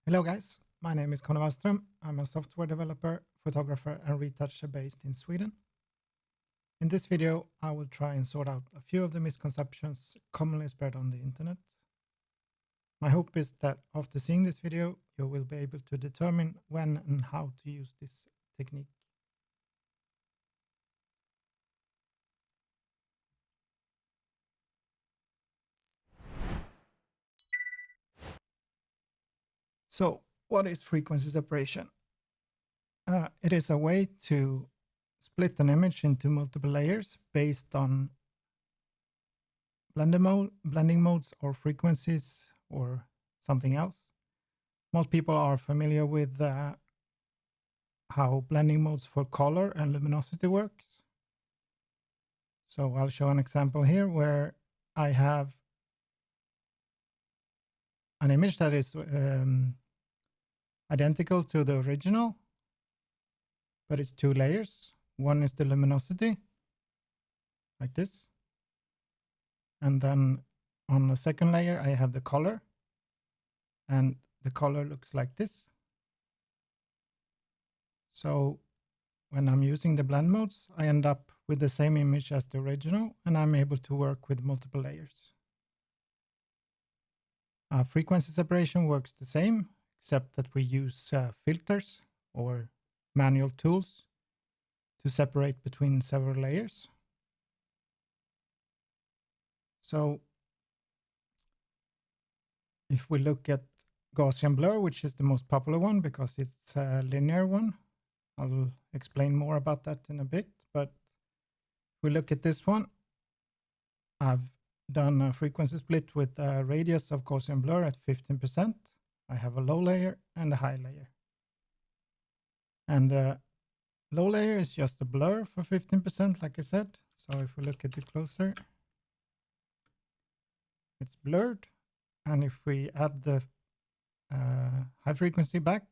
Hello guys, my name is Conor Wallström. I'm a software developer, photographer and retoucher based in Sweden. In this video, I will try and sort out a few of the misconceptions commonly spread on the internet. My hope is that after seeing this video, you will be able to determine when and how to use this technique. So, what is frequency separation? It is a way to split an image into multiple layers based on blending modes or frequencies or something else. Most people are familiar with how blending modes for color and luminosity works. So I'll show an example here where I have an image that is identical to the original, but it's two layers. One is the luminosity, like this. And then on the second layer, I have the color. And the color looks like this. So when I'm using the blend modes, I end up with the same image as the original, and I'm able to work with multiple layers. Frequency separation works the same, except that we use filters or manual tools to separate between several layers. So if we look at Gaussian blur, which is the most popular one because it's a linear one, I'll explain more about that in a bit. But if we look at this one, I've done a frequency split with a radius of Gaussian blur at 15%. I have a low layer and a high layer. And the low layer is just a blur for 15%, like I said. So if we look at it closer, it's blurred. And if we add the high frequency back,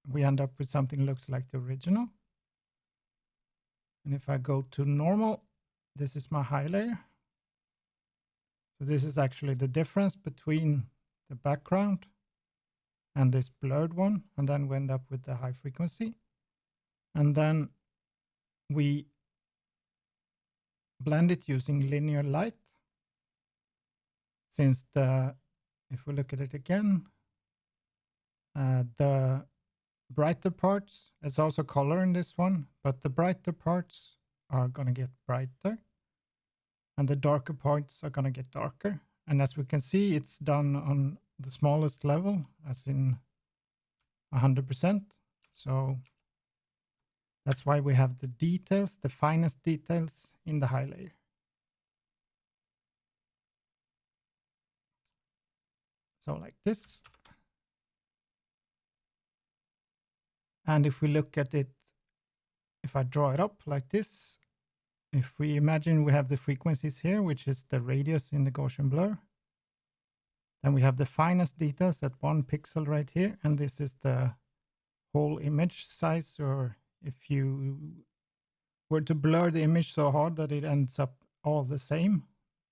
we end up with something that looks like the original. And if I go to normal, this is my high layer. So this is actually the difference between the background and this blurred one. And then we end up with the high frequency. And then we blend it using linear light. Since if we look at it again, the brighter parts, it's also color in this one, but the brighter parts are going to get brighter and the darker parts are going to get darker. And as we can see, it's done on the smallest level, as in 100%. So that's why we have the details, the finest details in the high layer. So like this. And if we look at it, if I draw it up like this, if we imagine we have the frequencies here, which is the radius in the Gaussian blur, then we have the finest details at 1 pixel right here. And this is the whole image size, or if you were to blur the image so hard that it ends up all the same,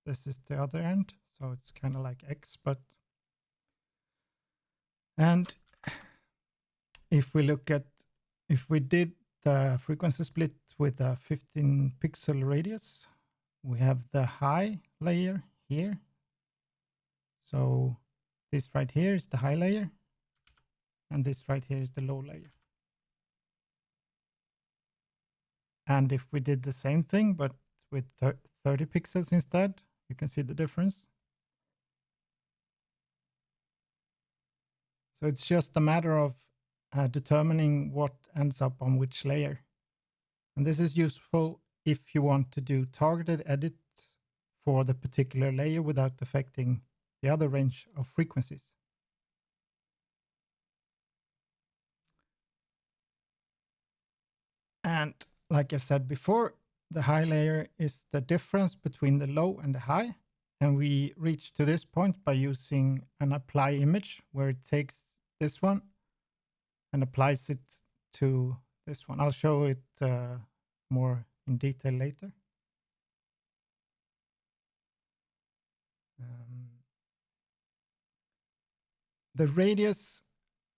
this is the other end. So it's kind of like X, but. And if we look at, if we did the frequency split with a 15 pixel radius, we have the high layer here. So this right here is the high layer, and this right here is the low layer. And if we did the same thing, but with 30 pixels instead, you can see the difference. So it's just a matter of determining what ends up on which layer. And this is useful if you want to do targeted edits for the particular layer without affecting the other range of frequencies. And like I said before, the high layer is the difference between the low and the high. And we reach to this point by using an apply image, where it takes this one and applies it to this one. I'll show it more in detail later. The radius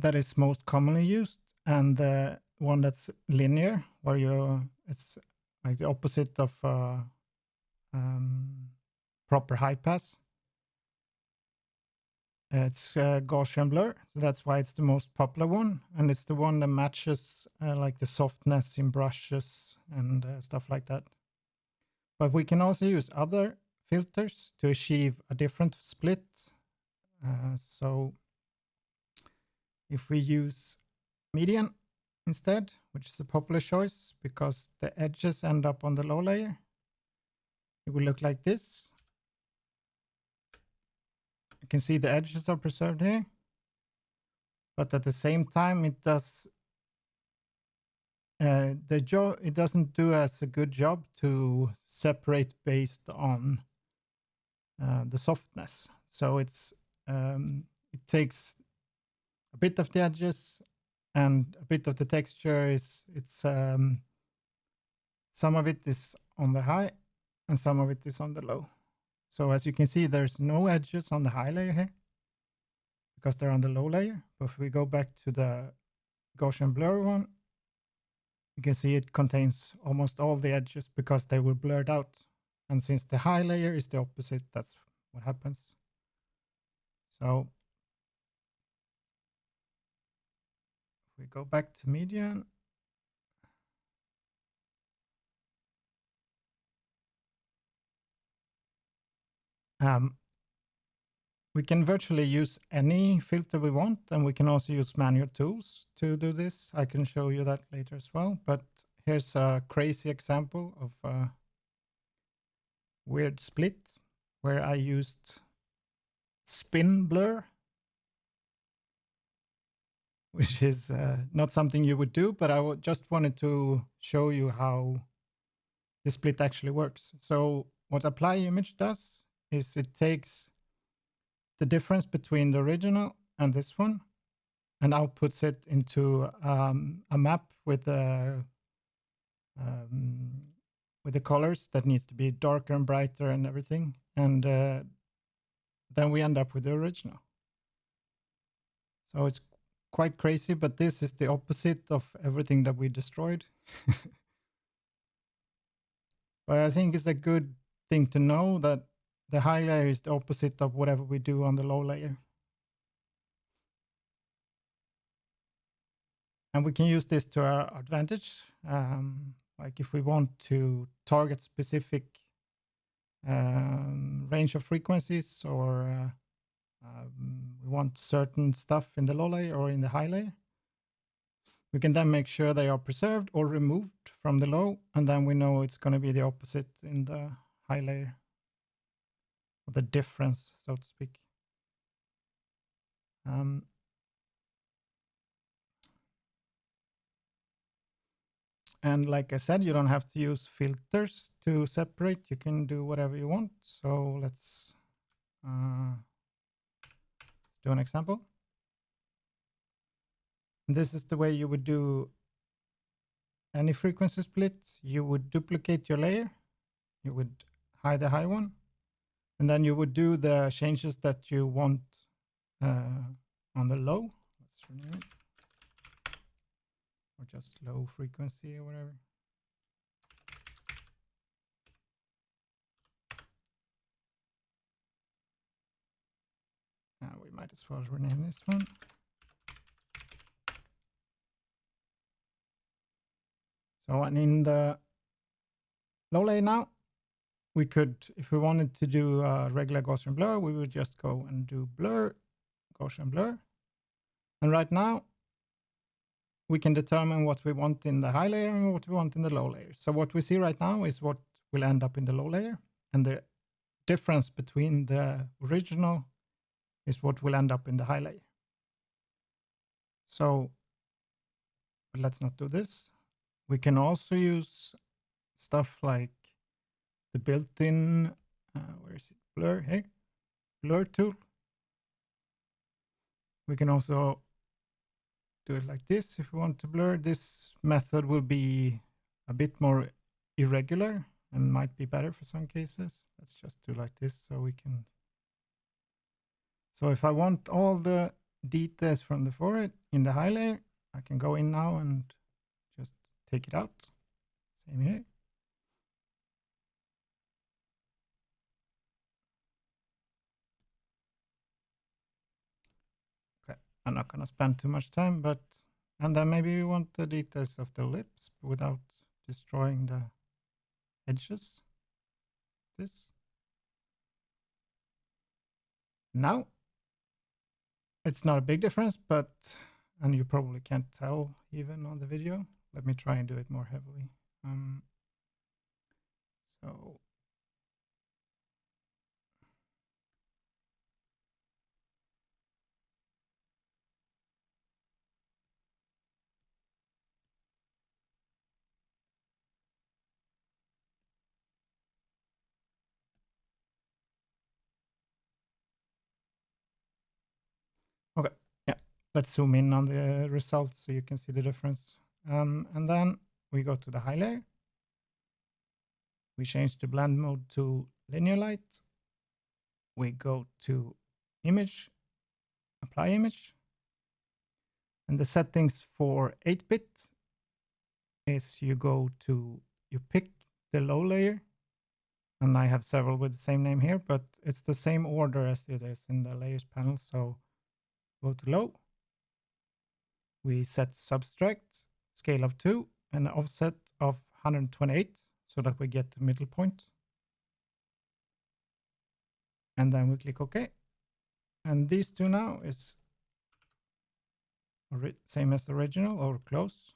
that is most commonly used, and the one that's linear, where it's like the opposite of proper high pass. It's Gaussian blur, so that's why it's the most popular one, and it's the one that matches like the softness in brushes and stuff like that. But we can also use other filters to achieve a different split. So if we use median instead, which is a popular choice because the edges end up on the low layer, it will look like this. You can see the edges are preserved here, but at the same time it does it doesn't do as a good job to separate based on the softness. So it takes a bit of the edges and a bit of the texture. Some of it is on the high and some of it is on the low. So as you can see, there's no edges on the high layer here because they're on the low layer. But if we go back to the Gaussian blur one, you can see it contains almost all the edges because they were blurred out. And since the high layer is the opposite, that's what happens. So if we go back to median, we can virtually use any filter we want, and we can also use manual tools to do this. I can show you that later as well, but here's a crazy example of a weird split where I used spin blur, which is not something you would do, but I just wanted to show you how the split actually works. So what apply image does is it takes the difference between the original and this one and outputs it into a map with the colors that needs to be darker and brighter and everything. And then we end up with the original. So it's quite crazy, but this is the opposite of everything that we destroyed. But I think it's a good thing to know that the high layer is the opposite of whatever we do on the low layer. And we can use this to our advantage. Like if we want to target specific range of frequencies, or we want certain stuff in the low layer or in the high layer, we can then make sure they are preserved or removed from the low, and then we know it's going to be the opposite in the high layer, or the difference, so to speak. And like I said, you don't have to use filters to separate. You can do whatever you want. So let's do an example. And this is the way you would do any frequency split. You would duplicate your layer. You would hide the high one. And then you would do the changes that you want on the low. Let's rename it. Or just low frequency or whatever. We might as well rename this one. So, and in the low layer now, we could, if we wanted to do a regular Gaussian blur, we would just go and do blur, Gaussian blur. And right now, we can determine what we want in the high layer and what we want in the low layer. So what we see right now is what will end up in the low layer, and the difference between the original is what will end up in the high layer. So let's not do this. We can also use stuff like the built-in, where is it? Blur, here, blur tool. We can also do it like this if we want to blur. This method will be a bit more irregular and might be better for some cases. Let's just do like this so we can. So if I want all the details from the forehead in the high layer. I can go in now and just take it out. Same here. Okay, I'm not going to spend too much time, but and then maybe we want the details of the lips without destroying the edges. This. Now, it's not a big difference, but, and you probably can't tell even on the video. Let me try and do it more heavily. So okay, yeah, let's zoom in on the results so you can see the difference. And then we go to the high layer. We change the blend mode to linear light. We go to image, apply image. And the settings for 8-bit is you pick the low layer. And I have several with the same name here, but it's the same order as it is in the layers panel. So go to low. We set subtract, scale of 2, and offset of 128 so that we get the middle point. And then we click OK. And these two now is same as original or close.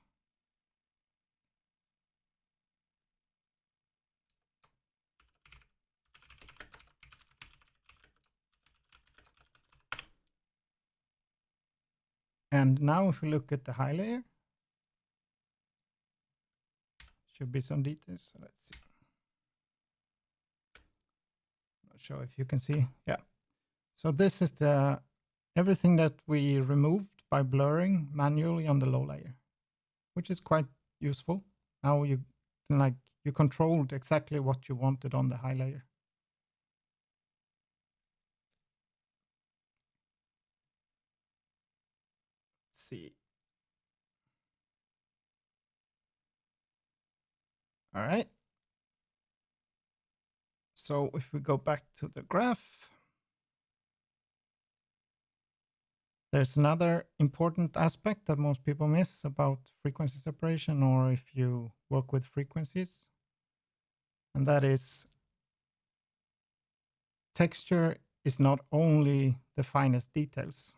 And now if we look at the high layer, should be some details. So let's see. Not sure if you can see. Yeah. So this is the everything that we removed by blurring manually on the low layer, which is quite useful. Now you can you controlled exactly what you wanted on the high layer. Let's see. All right. So if we go back to the graph, there's another important aspect that most people miss about frequency separation, or if you work with frequencies, and that is texture is not only the finest details.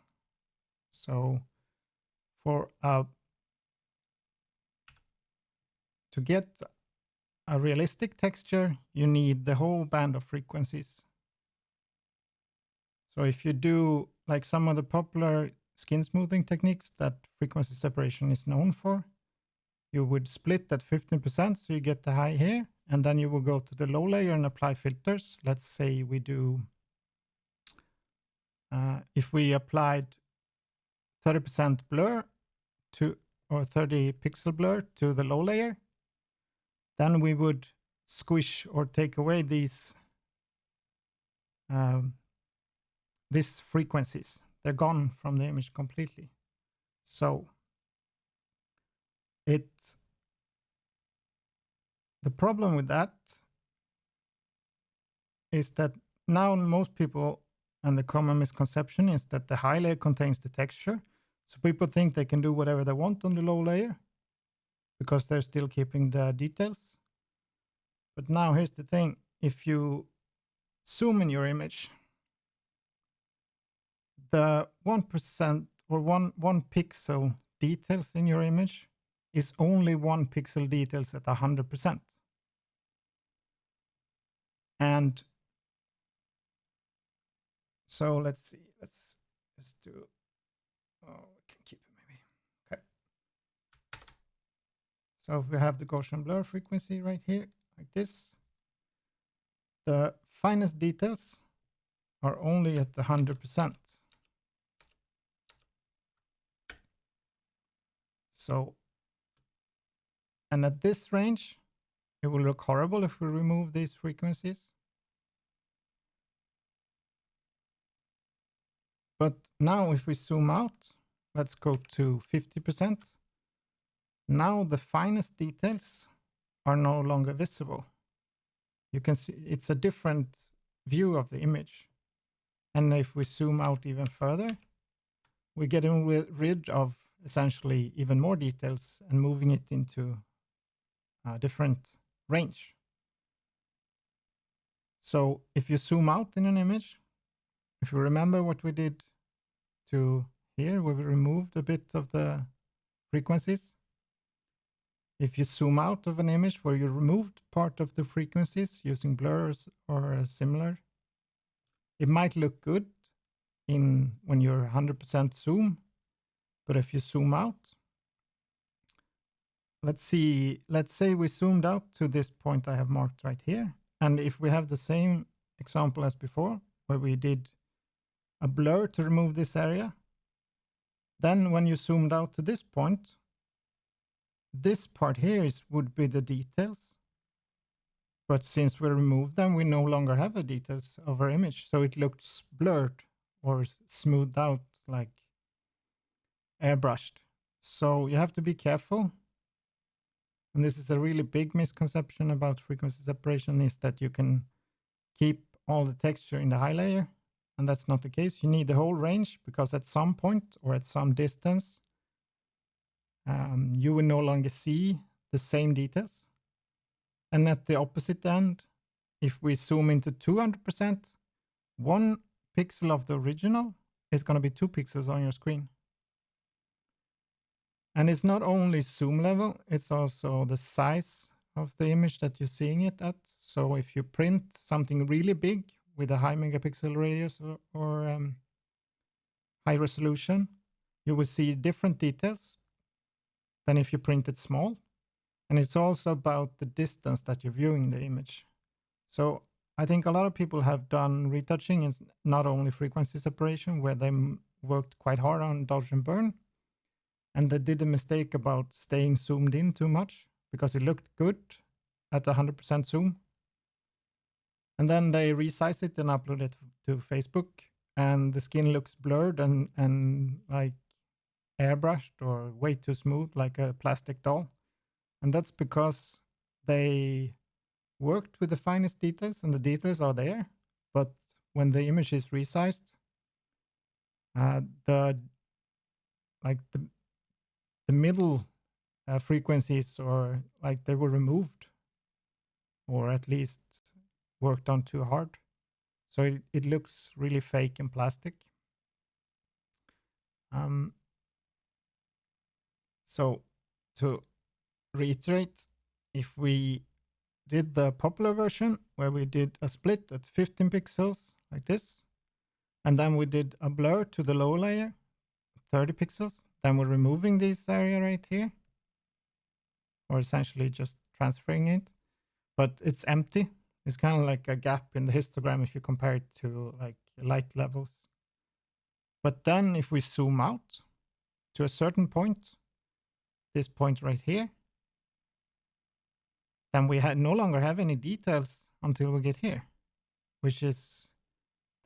So for to get a realistic texture, you need the whole band of frequencies. So if you do like some of the popular skin smoothing techniques that frequency separation is known for, you would split that 15% so you get the high here, and then you will go to the low layer and apply filters. Let's say we do, if we applied 30% blur to, or 30 pixel blur to the low layer, then we would squish or take away these frequencies. They're gone from the image completely. So the problem with that is that now most people, and the common misconception is that the high layer contains the texture. So people think they can do whatever they want on the low layer because they're still keeping the details. But now here's the thing. If you zoom in your image, the 1% or one pixel details in your image is only 1 pixel details at 100%. And so let's see, let's just do, oh, we can keep it maybe. Okay. So if we have the Gaussian blur frequency right here, like this, the finest details are only at 100%. So, and at this range, it will look horrible if we remove these frequencies. But now if we zoom out, let's go to 50%. Now the finest details are no longer visible. You can see it's a different view of the image. And if we zoom out even further, we're getting rid of essentially even more details and moving it into a different range. So if you zoom out in an image, if you remember what we did to here, where we removed a bit of the frequencies. If you zoom out of an image where you removed part of the frequencies using blurs or similar, it might look good when you're 100% zoom, but if you zoom out, let's say we zoomed out to this point I have marked right here, and if we have the same example as before, where we did a blur to remove this area, then when you zoomed out to this point, this part here would be the details. But since we removed them, we no longer have the details of our image. So it looks blurred or smoothed out, like airbrushed. So you have to be careful. And this is a really big misconception about frequency separation, is that you can keep all the texture in the high layer. And that's not the case. You need the whole range, because at some point or at some distance, you will no longer see the same details. And at the opposite end, if we zoom into 200%, 1 pixel of the original is going to be 2 pixels on your screen. And it's not only zoom level, it's also the size of the image that you're seeing it at. So if you print something really big with a high megapixel radius or high resolution, you will see different details than if you print it small. And it's also about the distance that you're viewing the image. So I think a lot of people have done retouching. It's not only frequency separation, where they worked quite hard on dodge and burn, and they did a mistake about staying zoomed in too much because it looked good at 100% zoom. And then they resize it and upload it to Facebook, and the skin looks blurred and like airbrushed or way too smooth, like a plastic doll. And that's because they worked with the finest details, and the details are there, but when the image is resized, the middle frequencies, or like they were removed, or at least worked on too hard, so it looks really fake and plastic. So to reiterate, if we did the popular version where we did a split at 15 pixels like this, and then we did a blur to the lower layer, 30 pixels, then we're removing this area right here, or essentially just transferring it, but it's empty. It's kind of like a gap in the histogram if you compare it to like light levels. But then if we zoom out to a certain point, this point right here, then we no longer have any details until we get here, which is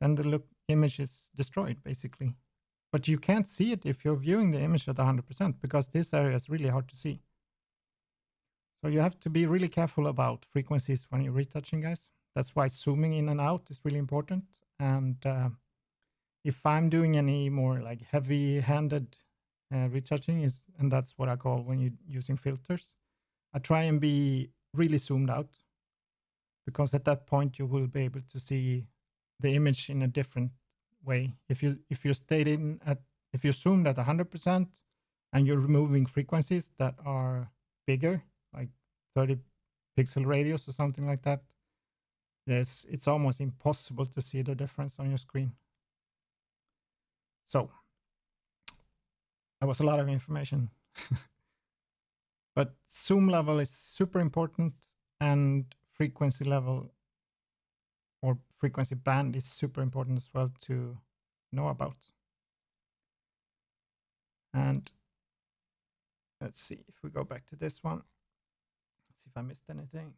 then the image is destroyed basically. But you can't see it if you're viewing the image at 100%, because this area is really hard to see. So you have to be really careful about frequencies when you're retouching, guys. That's why zooming in and out is really important. And if I'm doing any more like heavy-handed retouching, and that's what I call when you're using filters, I try and be really zoomed out, because at that point you will be able to see the image in a different way. If you're zoomed at 100% and you're removing frequencies that are bigger, like 30 pixel radius or something like that, it's almost impossible to see the difference on your screen. So that was a lot of information. But zoom level is super important, and frequency level or frequency band is super important as well to know about. And let's see if we go back to this one. Let's see if I missed anything.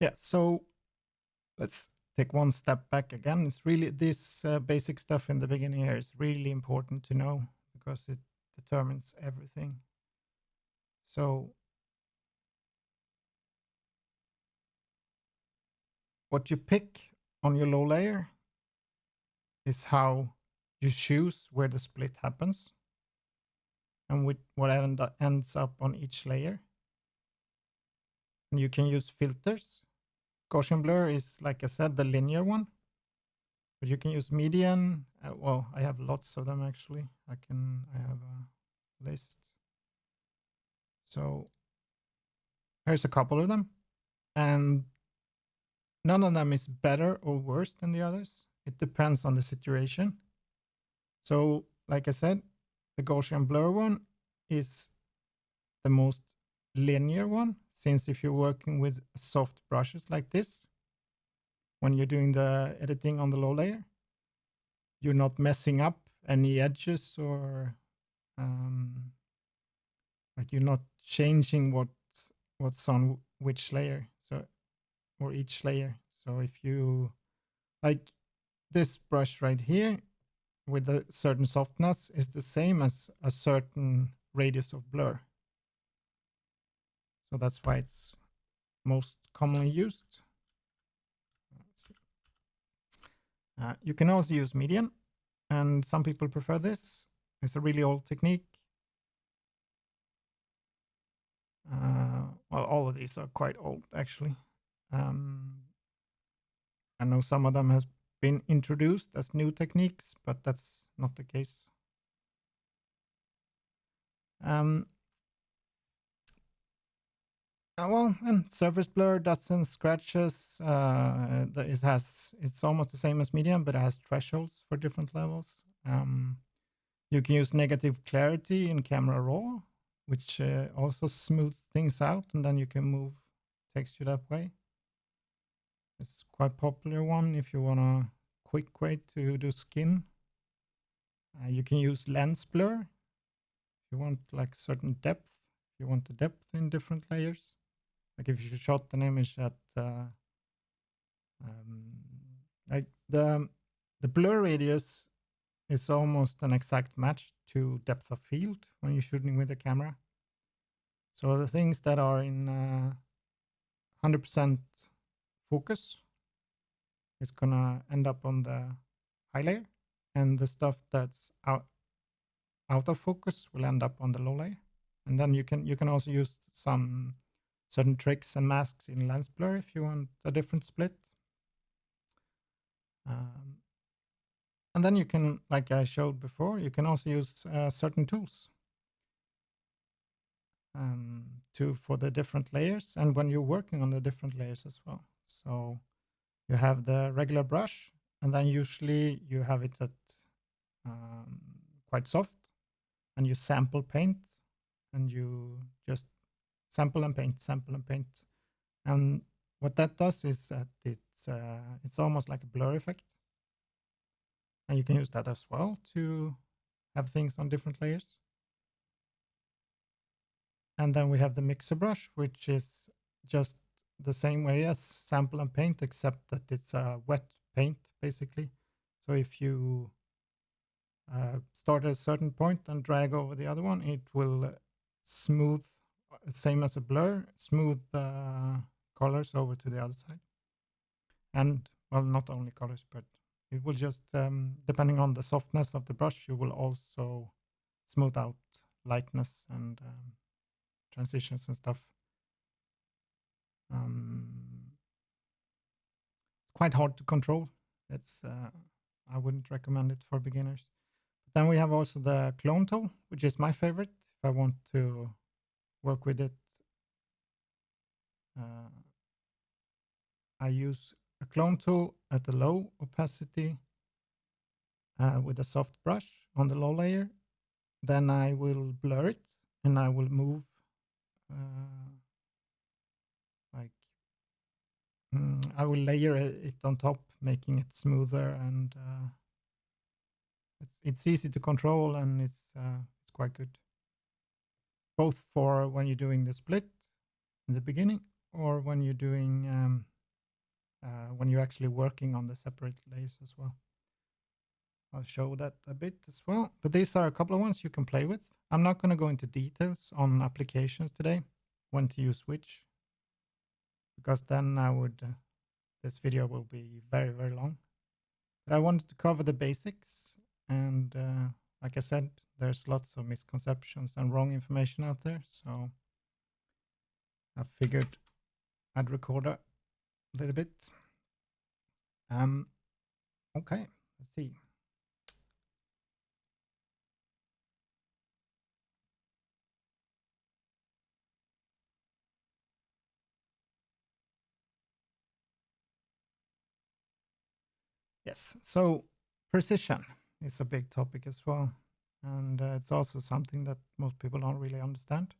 Yeah, so let's take one step back again. It's really this basic stuff in the beginning here is really important to know because it determines everything. So what you pick on your low layer is how you choose where the split happens and with what ends up on each layer. And you can use filters. Gaussian blur is, like I said, the linear one, but you can use median. Well, I have lots of them actually. I have a list. So here's a couple of them, and none of them is better or worse than the others. It depends on the situation. So, like I said, the Gaussian blur one is the most linear one, since if you're working with soft brushes like this, when you're doing the editing on the low layer, you're not messing up any edges or like you're not changing what's on which layer, so or each layer. So if you like this brush right here with a certain softness is the same as a certain radius of blur. So that's why it's most commonly used. You can also use median, and some people prefer this. It's a really old technique. Well, all of these are quite old, actually. I know some of them has been introduced as new techniques, but that's not the case. Um, well, and surface blur, dots and scratches. It's almost the same as medium, but it has thresholds for different levels. You can use negative clarity in camera raw, which also smooths things out, and then you can move texture that way. It's quite popular one if you want a quick way to do skin. You can use lens blur if you want like certain depth. If you want the depth in different layers, like if you shot an image at like the blur radius is almost an exact match to depth of field when you're shooting with the camera. So the things that are in 100% focus is gonna end up on the high layer, and the stuff that's out of focus will end up on the low layer. And then you can also use some certain tricks and masks in lens blur if you want a different split. Um, and then you can, like I showed before, you can also use certain tools for the different layers, and when you're working on the different layers as well. So you have the regular brush, and then usually you have it at quite soft, and you sample paint, and you just sample and paint, sample and paint. And what that does is that it's almost like a blur effect, and you can use that as well to have things on different layers. And then we have the mixer brush, which is just the same way as sample and paint, except that it's a wet paint basically. So if you start at a certain point and drag over the other one, it will smooth, same as a blur, smooth the colors over to the other side. And well, not only colors, but it will just, depending on the softness of the brush, you will also smooth out lightness and transitions and stuff. It's quite hard to control. It's I wouldn't recommend it for beginners. But then we have also the clone tool, which is my favorite if I want to work with it. I use a clone tool at a low opacity with a soft brush on the low layer. Then I will blur it and I will move like I will layer it on top, making it smoother, and it's easy to control, and it's quite good, both for when you're doing the split in the beginning or when you're doing when you're actually working on the separated layers as well. I'll show that a bit as well. But these are a couple of ones you can play with. I'm not going to go into details on applications today, when to use which, because then this video will be very, very long. But I wanted to cover the basics. And like I said, there's lots of misconceptions and wrong information out there. So I figured I'd record a little bit. Okay, let's see. Yes, so precision is a big topic as well. And it's also something that most people don't really understand.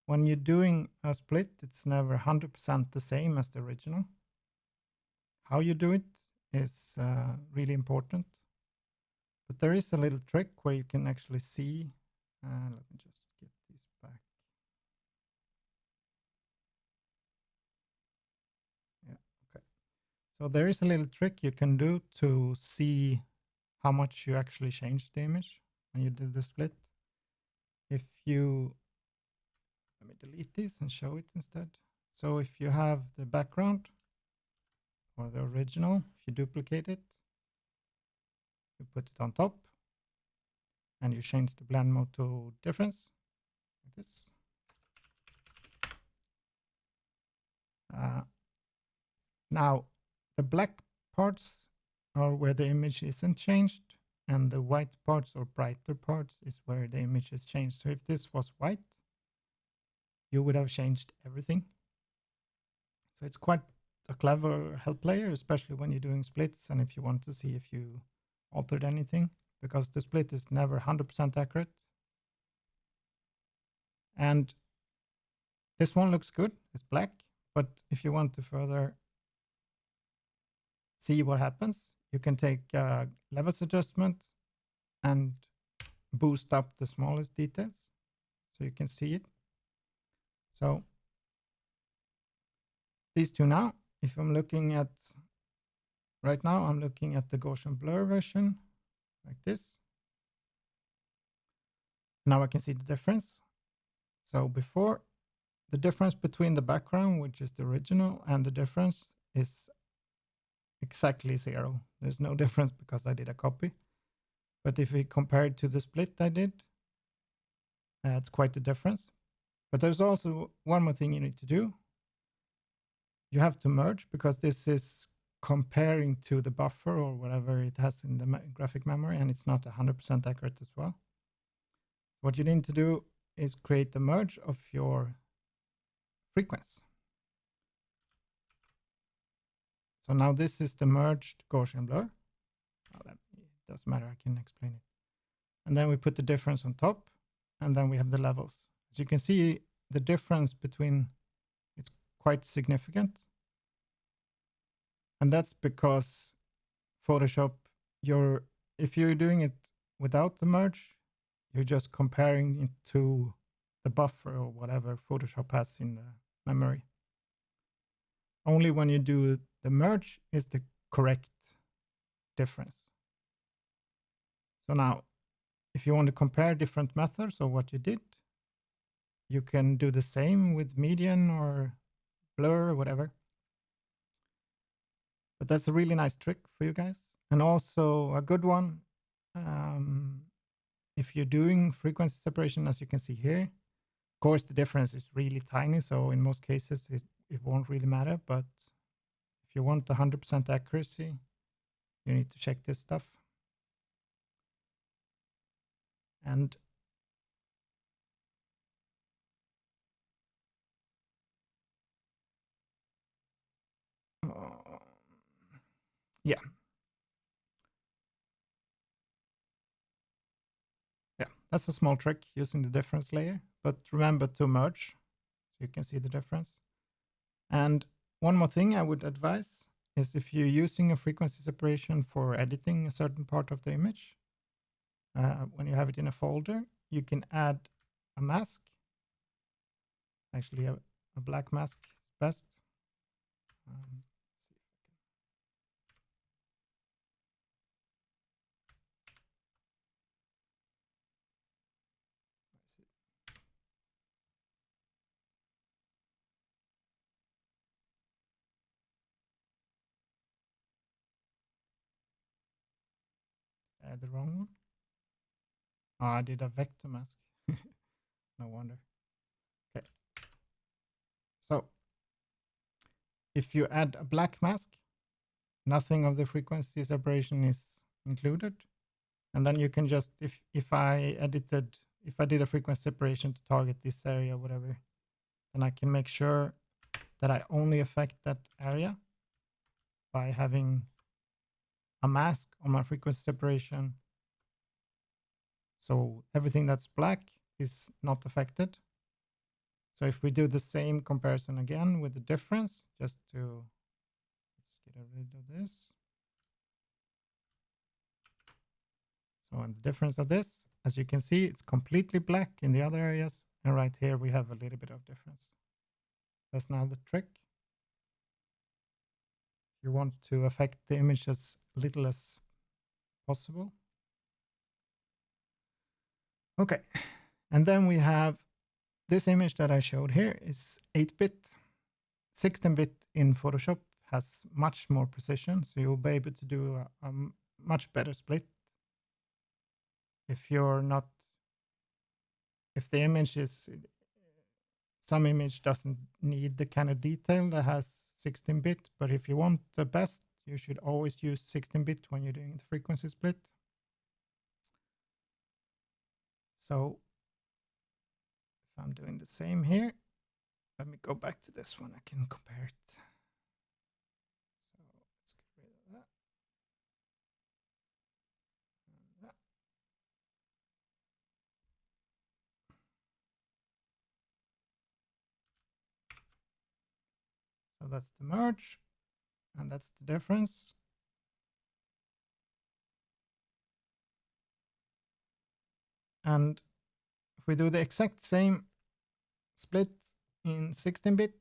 When you're doing a split, it's never 100% the same as the original. How you do it is really important. But there is a little trick where you can actually see. Let me just get this back. Yeah, okay. So there is a little trick you can do to see how much you actually changed the image when you did the split. If you, let me delete this and show it instead. So if you have the background or the original, if you duplicate it, you put it on top and you change the blend mode to difference, like this. Now, the black parts are where the image isn't changed, and the white parts or brighter parts is where the image is changed. So if this was white, you would have changed everything. So it's quite a clever help player, especially when you're doing splits and if you want to see if you altered anything, because the split is never 100% accurate. And this one looks good, it's black, but if you want to further see what happens, you can take levels adjustment and boost up the smallest details so you can see it. So these two now, if I'm looking at, right now I'm looking at the Gaussian blur version like this. Now I can see the difference. So before, the difference between the background, which is the original, and the difference is exactly 0. There's no difference because I did a copy. But if we compare it to the split I did, it's quite a difference. But there's also one more thing you need to do. You have to merge, because this is comparing to the buffer or whatever it has in the graphic memory, and it's not 100% accurate as well. What you need to do is create the merge of your frequency. So now this is the merged Gaussian blur. Oh, it doesn't matter, I can explain it. And then we put the difference on top, and then we have the levels. As you can see, the difference between, it's quite significant. And that's because Photoshop, if you're doing it without the merge, you're just comparing it to the buffer or whatever Photoshop has in the memory. Only when you do the merge is the correct difference. So now, if you want to compare different methods of what you did, you can do the same with median or blur or whatever. But that's a really nice trick for you guys. And also a good one, if you're doing frequency separation, as you can see here, of course, the difference is really tiny. So in most cases, it won't really matter. But if you want 100% accuracy, you need to check this stuff. And yeah. Yeah, that's a small trick using the difference layer. But remember to merge so you can see the difference. And one more thing I would advise is if you're using a frequency separation for editing a certain part of the image, when you have it in a folder, you can add a mask. Actually, a black mask is best. the wrong one. Oh, I did a vector mask. No wonder. Okay. So if you add a black mask, nothing of the frequency separation is included. And then you can just, if I did a frequency separation to target this area or whatever, then I can make sure that I only affect that area by having a mask on my frequency separation. So everything that's black is not affected. So if we do the same comparison again with the difference, just to, let's get rid of this. So and the difference of this, as you can see, it's completely black in the other areas. And right here, we have a little bit of difference. That's now the trick. You want to affect the image as little as possible. Okay. And then we have this image that I showed here is 8-bit. 16-bit in Photoshop has much more precision, so you'll be able to do a much better split. If the image is, some image doesn't need the kind of detail that has 16-bit, but if you want the best, you should always use 16-bit when you're doing the frequency split. So if I'm doing the same here, let me go back to this one. I can compare it. So let's get rid of that. And that. So that's the merge, and that's the difference. And if we do the exact same split in 16-bit,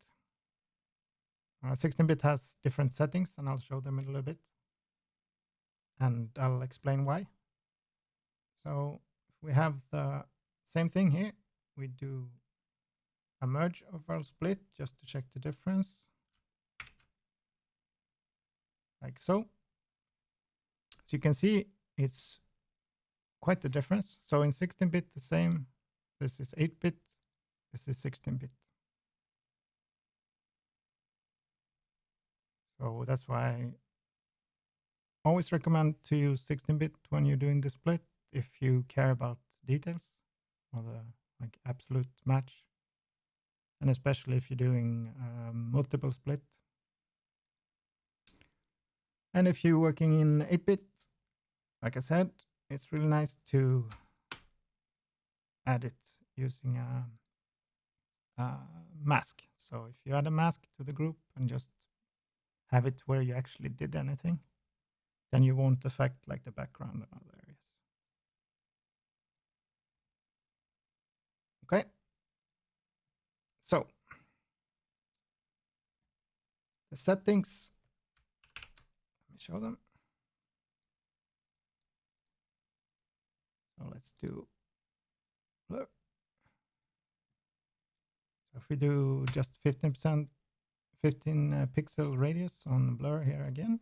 16-bit has different settings, and I'll show them in a little bit. And I'll explain why. So if we have the same thing here, we do a merge of our split just to check the difference. Like so. As you can see, it's quite the difference. So in 16-bit, the same. This is 8-bit. This is 16-bit. So that's why I always recommend to use 16-bit when you're doing the split if you care about details or the like absolute match, and especially if you're doing multiple split. And if you're working in 8-bit, like I said, it's really nice to add it using a mask. So if you add a mask to the group and just have it where you actually did anything, then you won't affect like the background and other areas. Okay. So the settings, let me show them. So let's do blur. So if we do just 15%, 15 pixel radius on blur here again,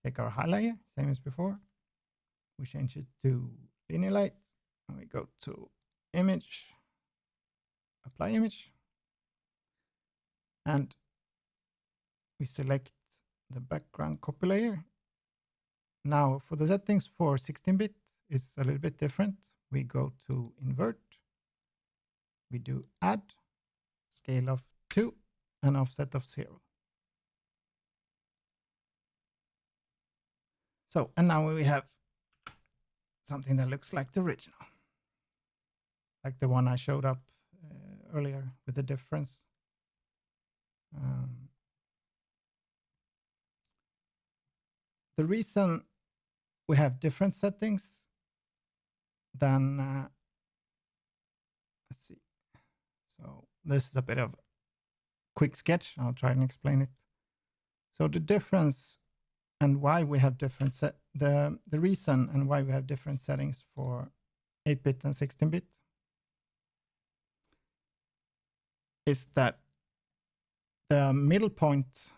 take our highlighter, same as before. We change it to linear light, and we go to image, apply image, and we select the background copy layer. Now for the settings for 16-bit is a little bit different. We go to invert, we do add, scale of 2, and offset of 0. So, and now we have something that looks like the original, like the one I showed up earlier with the difference. The reason we have different settings than, let's see. So this is a bit of a quick sketch. I'll try and explain it. So the difference and why we have different the reason and why we have different settings for 8-bit and 16-bit is that the middle point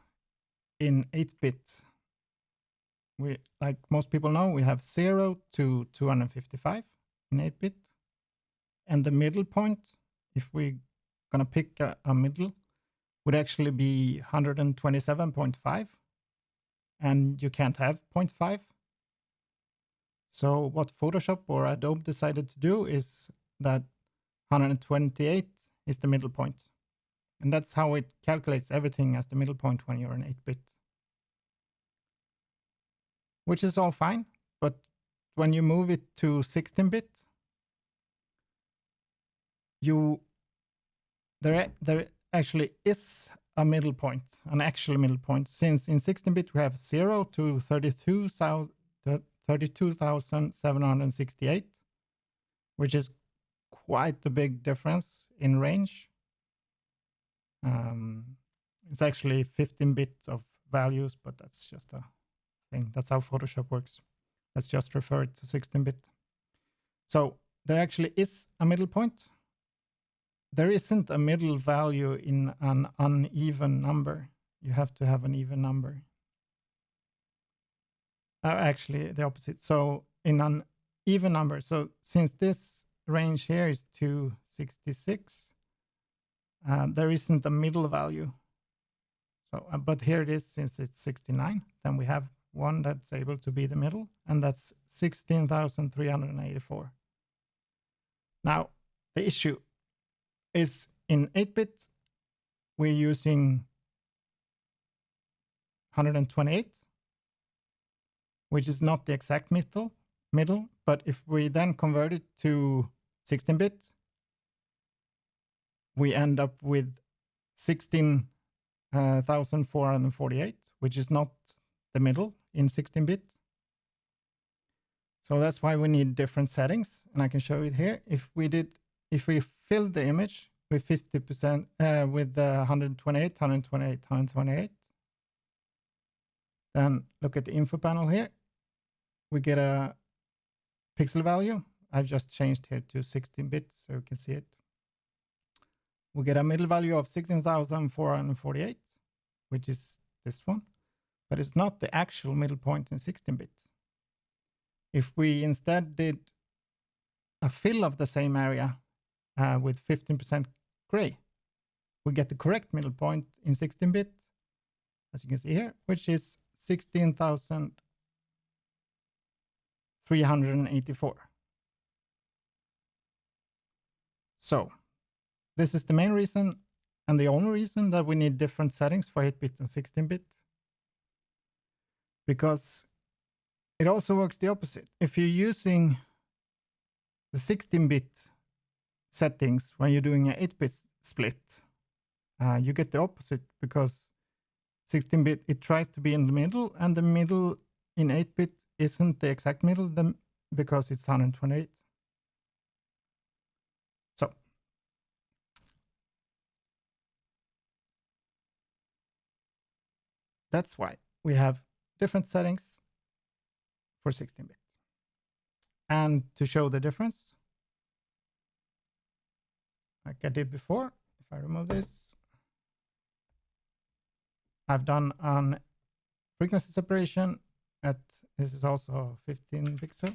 in 8-bit we, like most people know, we have 0 to 255 in 8-bit. And the middle point, if we're going to pick a middle, would actually be 127.5. And you can't have 0.5. So what Photoshop or Adobe decided to do is that 128 is the middle point. And that's how it calculates everything as the middle point when you're in 8-bit. Which is all fine, but when you move it to 16-bit, there actually is a middle point, an actual middle point, since in 16-bit we have 0 to 32,768, which is quite a big difference in range. It's actually 15 bits of values, but that's just a thing. That's how Photoshop works. Let's just refer it to 16-bit. So there actually is a middle point. There isn't a middle value in an uneven number. You have to have an even number. Actually, the opposite. So in an even number, so since this range here is 266, there isn't a middle value. So, but here it is, since it's 69, then we have one that's able to be the middle, and that's 16,384. Now, the issue is in 8-bit, we're using 128, which is not the exact middle. But if we then convert it to 16-bit, we end up with 16,448, which is not the middle in 16-bit. So that's why we need different settings, and I can show it here. If we filled the image with 50%, with 128, 128, 128, then look at the info panel here. We get a pixel value. I've just changed here to 16-bit so you can see it. We get a middle value of 16,448, which is this one, but it's not the actual middle point in 16-bit. If we instead did a fill of the same area with 15% gray, we get the correct middle point in 16-bit, as you can see here, which is 16,384. So this is the main reason and the only reason that we need different settings for 8-bit and 16-bit, because it also works the opposite. If you're using the 16-bit settings when you're doing an 8-bit split, you get the opposite, because 16-bit, it tries to be in the middle, and the middle in 8-bit isn't the exact middle because it's 128. So that's why we have different settings for 16-bit. And to show the difference, like I did before, if I remove this, I've done an frequency separation this is also 15 pixel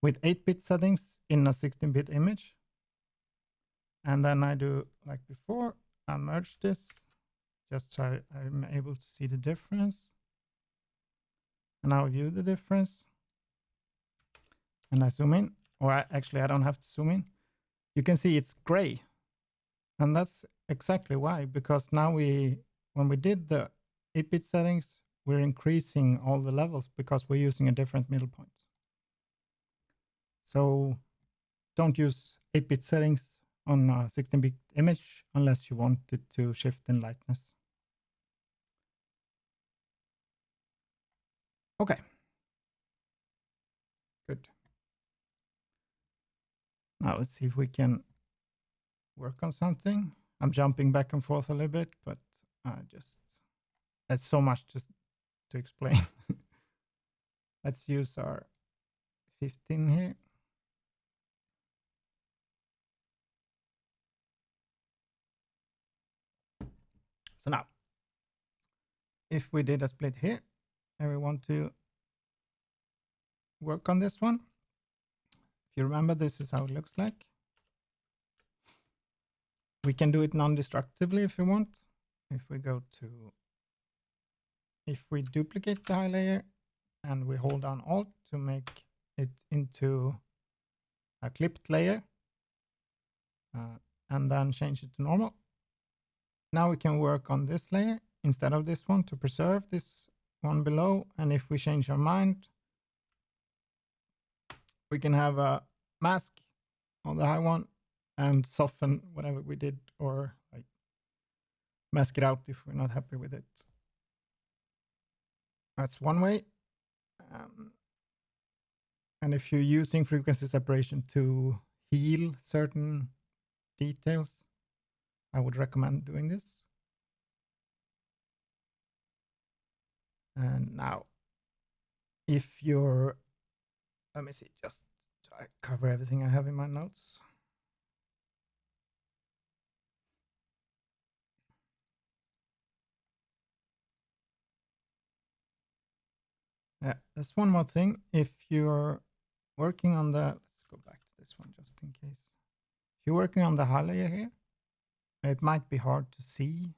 with 8-bit settings in a 16-bit image. And then I do like before, I merge this just so I'm able to see the difference. And I'll view the difference. And I zoom in, or actually I don't have to zoom in. You can see it's gray. And that's exactly why, because now when we did the 8-bit settings, we're increasing all the levels because we're using a different middle point. So don't use 8-bit settings on a 16-bit image unless you want it to shift in lightness. Okay. Good. Now let's see if we can work on something. I'm jumping back and forth a little bit, but there's so much just to explain. Let's use our 15 here. So now, if we did a split here, and we want to work on this one. If you remember, this is how it looks like. We can do it non-destructively if we want. If we duplicate the high layer and we hold down Alt to make it into a clipped layer, and then change it to normal. Now we can work on this layer instead of this one to preserve this one below. And if we change our mind, we can have a mask on the high one and soften whatever we did, or like mask it out if we're not happy with it. That's one way. And if you're using frequency separation to heal certain details, I would recommend doing this. And now, if you're, let me see, just so I cover everything I have in my notes. Yeah, there's one more thing. If you're working on the, let's go back to this one just in case. If you're working on the high layer here, it might be hard to see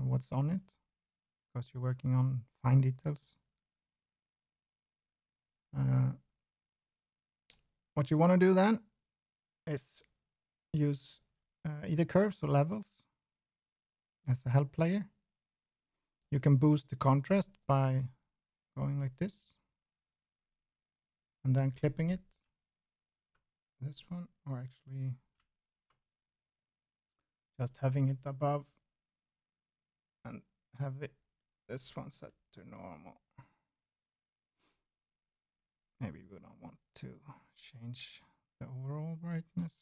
what's on it because you're working on fine details. What you want to do then is use either curves or levels as a help layer. You can boost the contrast by going like this and then clipping it, this one, or actually just having it above and have it, this one set to normal. Maybe we don't want to change the overall brightness.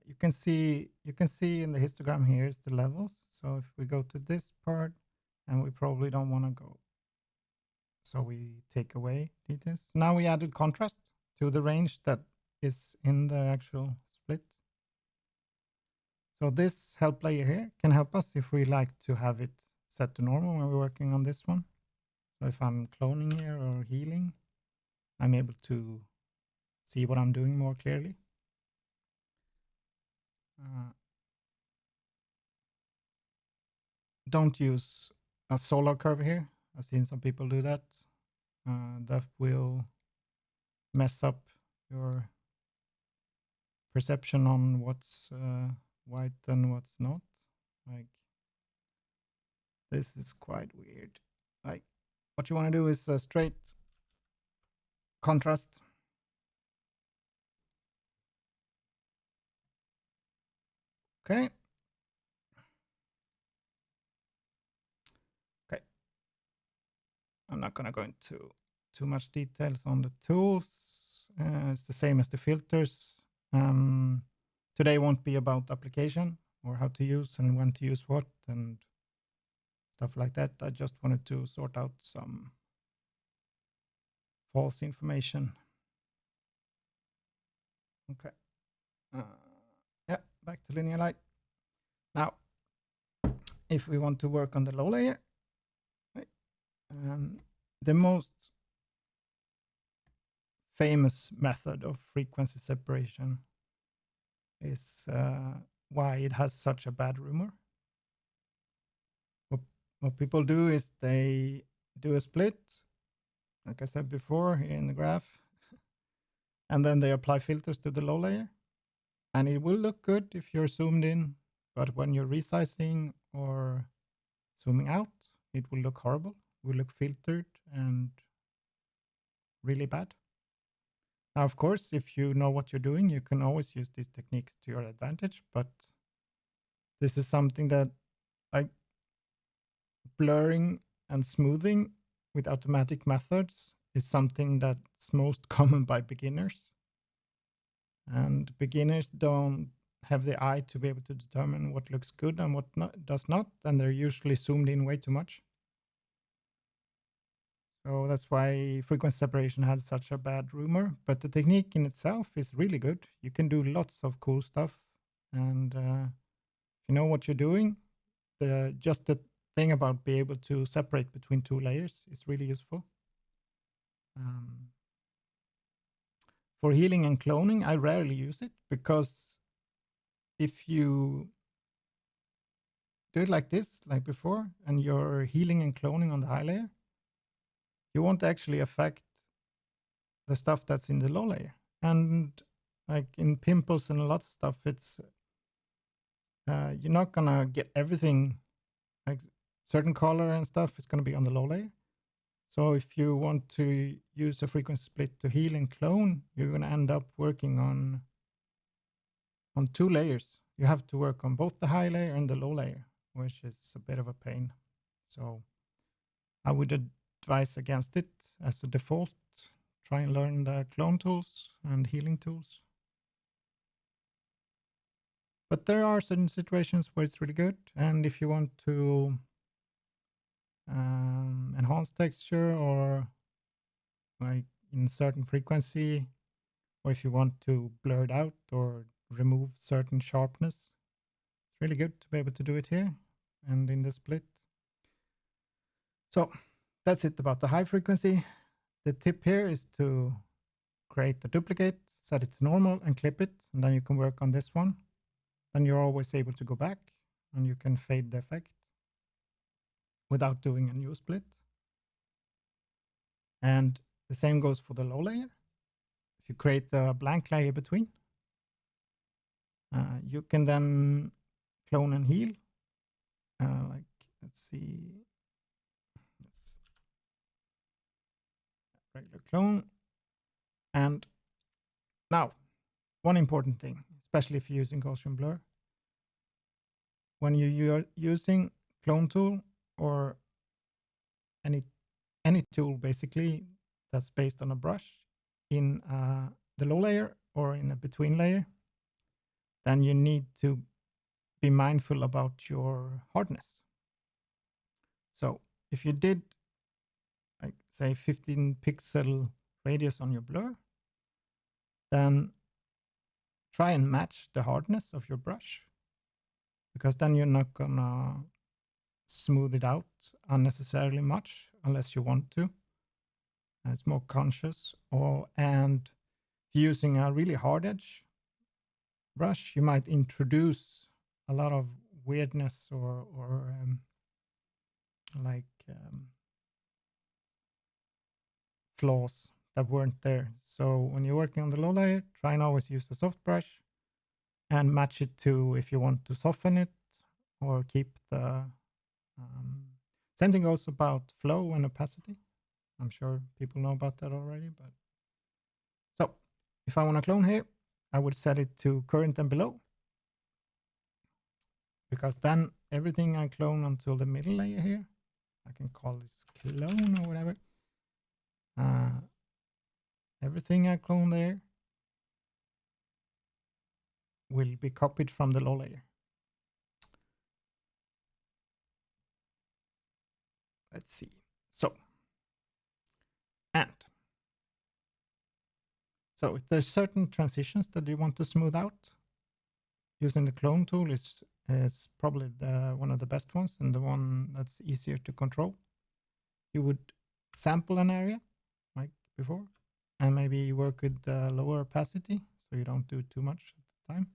You can see in the histogram here is the levels. So if we go to this part, and we probably don't want to go, so we take away details. Now we added contrast to the range that is in the actual split. So this help layer here can help us if we like to have it set to normal when we're working on this one. So if I'm cloning here or healing, I'm able to see what I'm doing more clearly. Don't use a solar curve here. I've seen some people do that. That will mess up your perception on what's white and what's not. Like, this is quite weird. Like, what you want to do is a straight contrast. Okay. Okay. I'm not going to go into too much details on the tools. It's the same as the filters. Today won't be about application or how to use and when to use what and stuff like that. I just wanted to sort out some false information. Okay. Yeah, back to linear light. Now, if we want to work on the low layer, right, the most famous method of frequency separation is why it has such a bad rumor. What people do is they do a split, like I said before here in the graph, and then they apply filters to the low layer. And it will look good if you're zoomed in, but when you're resizing or zooming out, it will look horrible. It will look filtered and really bad. Now, of course, if you know what you're doing, you can always use these techniques to your advantage, but this is something that, like, blurring and smoothing with automatic methods is something that's most common by beginners. And beginners don't have the eye to be able to determine what looks good and what does not, and they're usually zoomed in way too much. So that's why frequency separation has such a bad rumor. But the technique in itself is really good. You can do lots of cool stuff, and if you know what you're doing, just the thing about being able to separate between two layers is really useful. For healing and cloning, I rarely use it because if you do it like this, like before, and you're healing and cloning on the high layer, you won't actually affect the stuff that's in the low layer. And like in pimples and a lot of stuff, it's you're not gonna get everything, like certain color and stuff is gonna be on the low layer. So if you want to use a frequency split to heal and clone, you're gonna end up working on two layers. You have to work on both the high layer and the low layer, which is a bit of a pain. So I would advise against it as a default. Try and learn the clone tools and healing tools. But there are certain situations where it's really good. And if you want to enhance texture or like in certain frequency, or if you want to blur it out or remove certain sharpness, it's really good to be able to do it here and in the split. So that's it about the high frequency. The tip here is to create a duplicate, set it to normal and clip it, and then you can work on this one. Then you're always able to go back and you can fade the effect without doing a new split. And the same goes for the low layer. If you create a blank layer between, you can then clone and heal. Like, let's see, let's regular clone. And now, one important thing, especially if you're using Gaussian blur, when you're using clone tool or any tool basically that's based on a brush in the low layer or in a between layer, then you need to be mindful about your hardness. So if you did, like say 15 pixel radius on your blur, then try and match the hardness of your brush, because then you're not gonna smooth it out unnecessarily much unless you want to. It's more conscious. And if you're using a really hard edge brush, you might introduce a lot of weirdness or flaws that weren't there. So when you're working on the low layer, try and always use a soft brush and match it to if you want to soften it or keep the same thing goes about flow and opacity. I'm sure people know about that already, but so if I want to clone here, I would set it to current and below, because then everything I clone until the middle layer here, I can call this clone or whatever. Everything I clone there will be copied from the low layer. Let's see. So, and so if there's certain transitions that you want to smooth out, using the clone tool is probably one of the best ones and the one that's easier to control. You would sample an area like before and maybe work with lower opacity so you don't do too much at the time.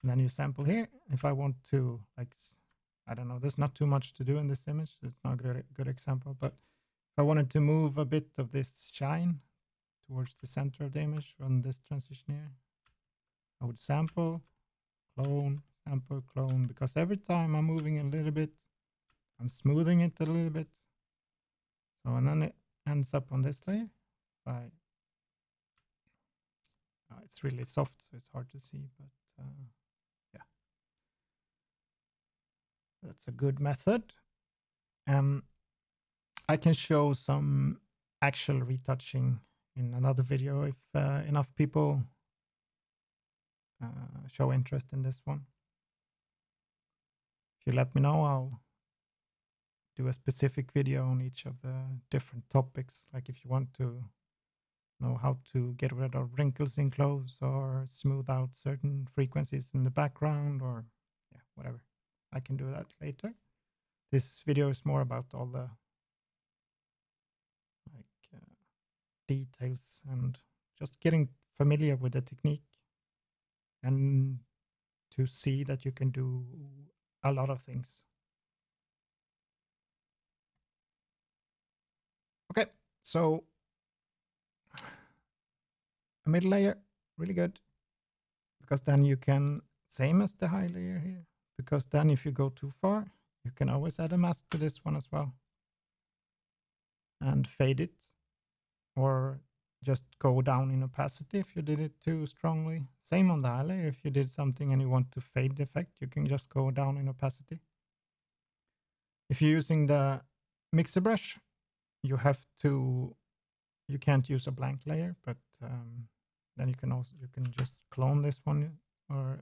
And then you sample here. If I want to, like, I don't know, there's not too much to do in this image. It's not a good example, but if I wanted to move a bit of this shine towards the center of the image on this transition here, I would sample, clone, sample, clone, because every time I'm moving a little bit, I'm smoothing it a little bit. So, and then it ends up on this layer. It's really soft, so it's hard to see, but yeah, that's a good method. I can show some actual retouching in another video if enough people show interest in this one. If you let me know, I'll do a specific video on each of the different topics. Like if you want to know how to get rid of wrinkles in clothes or smooth out certain frequencies in the background or yeah, whatever. I can do that later. This video is more about all the like details and just getting familiar with the technique and to see that you can do a lot of things. Okay, so a middle layer, really good, because then you can, same as the high layer here, because then if you go too far, you can always add a mask to this one as well and fade it, or just go down in opacity if you did it too strongly. Same on the high layer. If you did something and you want to fade the effect, you can just go down in opacity. If you're using the mixer brush, you have to, you can't use a blank layer, but then you can also, you can just clone this one or